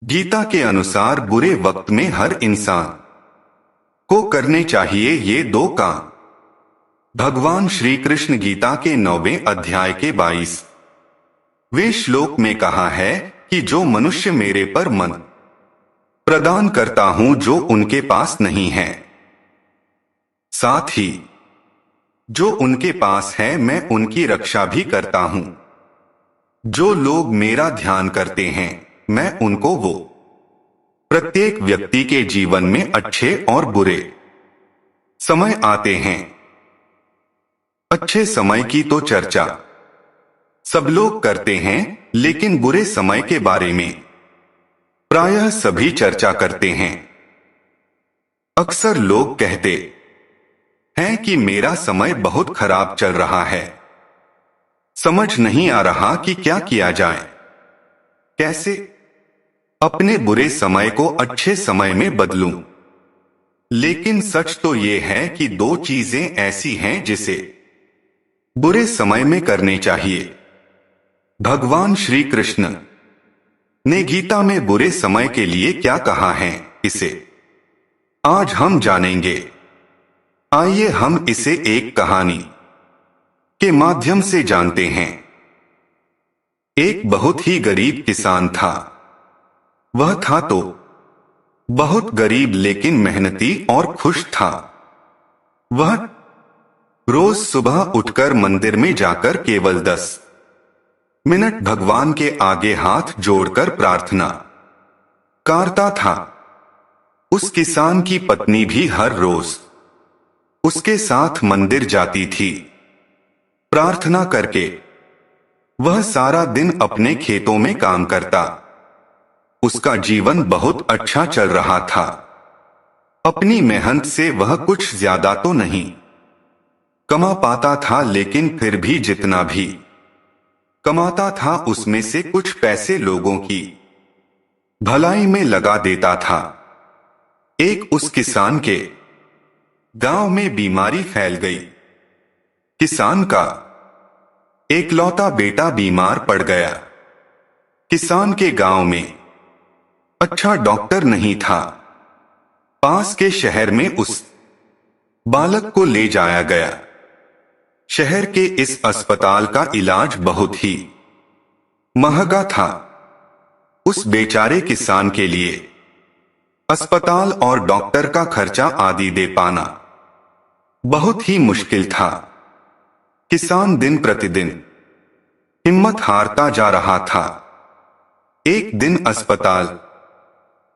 गीता के अनुसार बुरे वक्त में हर इंसान को करने चाहिए ये दो काम। भगवान श्री कृष्ण गीता के 9वें अध्याय के 22वें श्लोक में कहा है कि जो मनुष्य मेरे पर मन प्रदान करता हूं जो उनके पास नहीं है, साथ ही जो उनके पास है मैं उनकी रक्षा भी करता हूं। जो लोग मेरा ध्यान करते हैं मैं उनको वो प्रत्येक व्यक्ति के जीवन में अच्छे और बुरे समय आते हैं। अच्छे समय की तो चर्चा सब लोग करते हैं, लेकिन बुरे समय के बारे में प्रायः सभी चर्चा करते हैं। अक्सर लोग कहते हैं कि मेरा समय बहुत खराब चल रहा है, समझ नहीं आ रहा कि क्या किया जाए, कैसे अपने बुरे समय को अच्छे समय में बदलूं। लेकिन सच तो ये है कि दो चीजें ऐसी हैं जिसे बुरे समय में करने चाहिए। भगवान श्री कृष्ण ने गीता में बुरे समय के लिए क्या कहा है, इसे आज हम जानेंगे। आइए हम इसे एक कहानी के माध्यम से जानते हैं। एक बहुत ही गरीब किसान था। वह था तो बहुत गरीब लेकिन मेहनती और खुश था। वह रोज सुबह उठकर मंदिर में जाकर केवल 10 मिनट भगवान के आगे हाथ जोड़कर प्रार्थना करता था। उस किसान की पत्नी भी हर रोज उसके साथ मंदिर जाती थी। प्रार्थना करके वह सारा दिन अपने खेतों में काम करता। उसका जीवन बहुत अच्छा चल रहा था। अपनी मेहनत से वह कुछ ज्यादा तो नहीं कमा पाता था, लेकिन फिर भी जितना भी कमाता था उसमें से कुछ पैसे लोगों की भलाई में लगा देता था। एक उस किसान के गांव में बीमारी फैल गई। किसान का एकलौता बेटा बीमार पड़ गया। किसान के गांव में अच्छा डॉक्टर नहीं था। पास के शहर में उस बालक को ले जाया गया। शहर के इस अस्पताल का इलाज बहुत ही महंगा था। उस बेचारे किसान के लिए अस्पताल और डॉक्टर का खर्चा आदि दे पाना बहुत ही मुश्किल था। किसान दिन प्रतिदिन हिम्मत हारता जा रहा था। एक दिन अस्पताल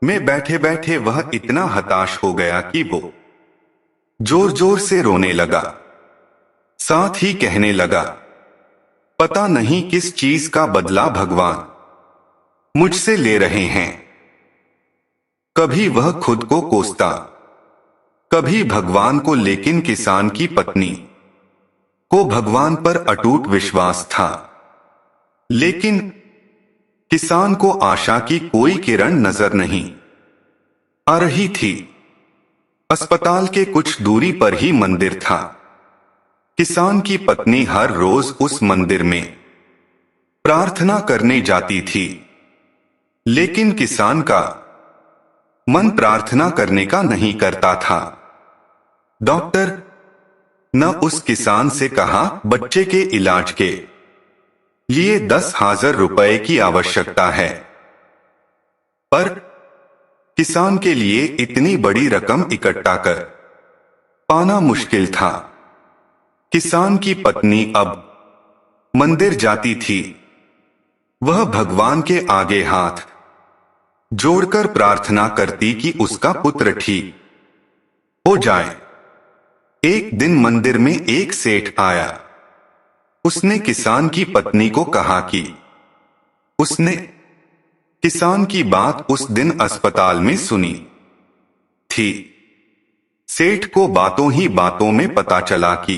में बैठे बैठे वह इतना हताश हो गया कि वो जोर जोर से रोने लगा। साथ ही कहने लगा, पता नहीं किस चीज का बदला भगवान मुझसे ले रहे हैं। कभी वह खुद को कोसता, कभी भगवान को, लेकिन किसान की पत्नी को भगवान पर अटूट विश्वास था। लेकिन किसान को आशा की कोई किरण नजर नहीं आ रही थी। अस्पताल के कुछ दूरी पर ही मंदिर था। किसान की पत्नी हर रोज उस मंदिर में प्रार्थना करने जाती थी, लेकिन किसान का मन प्रार्थना करने का नहीं करता था। डॉक्टर ने उस किसान से कहा, बच्चे के इलाज के लिए 10,000 रुपए की आवश्यकता है। पर किसान के लिए इतनी बड़ी रकम इकट्ठा कर पाना मुश्किल था। किसान की पत्नी अब मंदिर जाती थी। वह भगवान के आगे हाथ जोड़कर प्रार्थना करती कि उसका पुत्र ठीक हो जाए। एक दिन मंदिर में एक सेठ आया। उसने किसान की पत्नी को कहा कि उसने किसान की बात उस दिन अस्पताल में सुनी थी। सेठ को बातों ही बातों में पता चला कि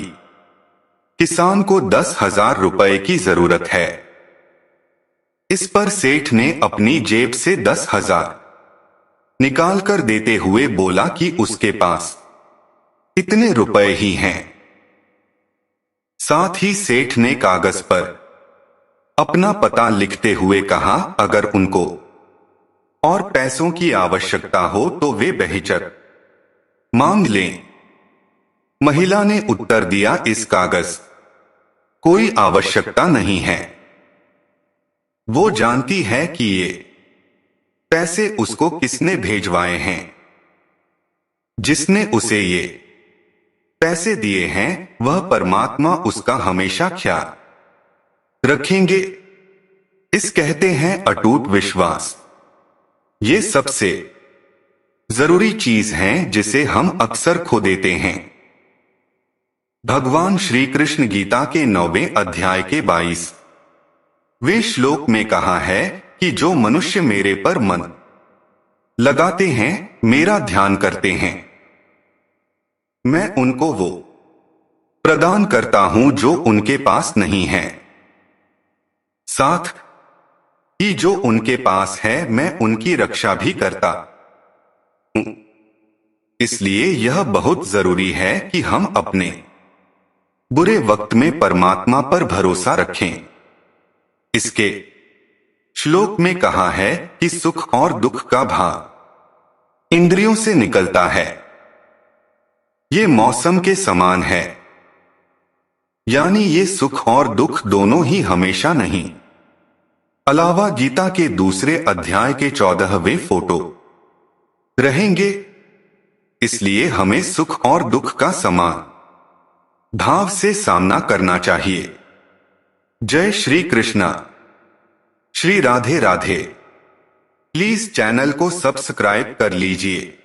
किसान को 10,000 रुपए की जरूरत है। इस पर सेठ ने अपनी जेब से 10,000 निकालकर देते हुए बोला कि उसके पास इतने रुपए ही हैं। साथ ही सेठ ने कागज पर अपना पता लिखते हुए कहा, अगर उनको और पैसों की आवश्यकता हो तो वे बेहिचक मांग लें। महिला ने उत्तर दिया, इस कागज कोई आवश्यकता नहीं है। वो जानती है कि ये पैसे उसको किसने भेजवाए हैं। जिसने उसे ये पैसे दिए हैं वह परमात्मा उसका हमेशा ख्याल रखेंगे। इस कहते हैं अटूट विश्वास। ये सबसे जरूरी चीज है जिसे हम अक्सर खो देते हैं। भगवान श्री कृष्ण गीता के 9वें अध्याय के 22वें श्लोक में कहा है कि जो मनुष्य मेरे पर मन लगाते हैं, मेरा ध्यान करते हैं, मैं उनको वो प्रदान करता हूं जो उनके पास नहीं है। साथ ही जो उनके पास है मैं उनकी रक्षा भी करता हूं। इसलिए यह बहुत जरूरी है कि हम अपने बुरे वक्त में परमात्मा पर भरोसा रखें। इसके श्लोक में कहा है कि सुख और दुख का भाव इंद्रियों से निकलता है। ये मौसम के समान है, यानी ये सुख और दुख दोनों ही हमेशा नहीं। अलावा गीता के दूसरे अध्याय के 14वें फोटो रहेंगे। इसलिए हमें सुख और दुख का समान भाव से सामना करना चाहिए। जय श्री कृष्णा। श्री राधे राधे। प्लीज चैनल को सब्सक्राइब कर लीजिए।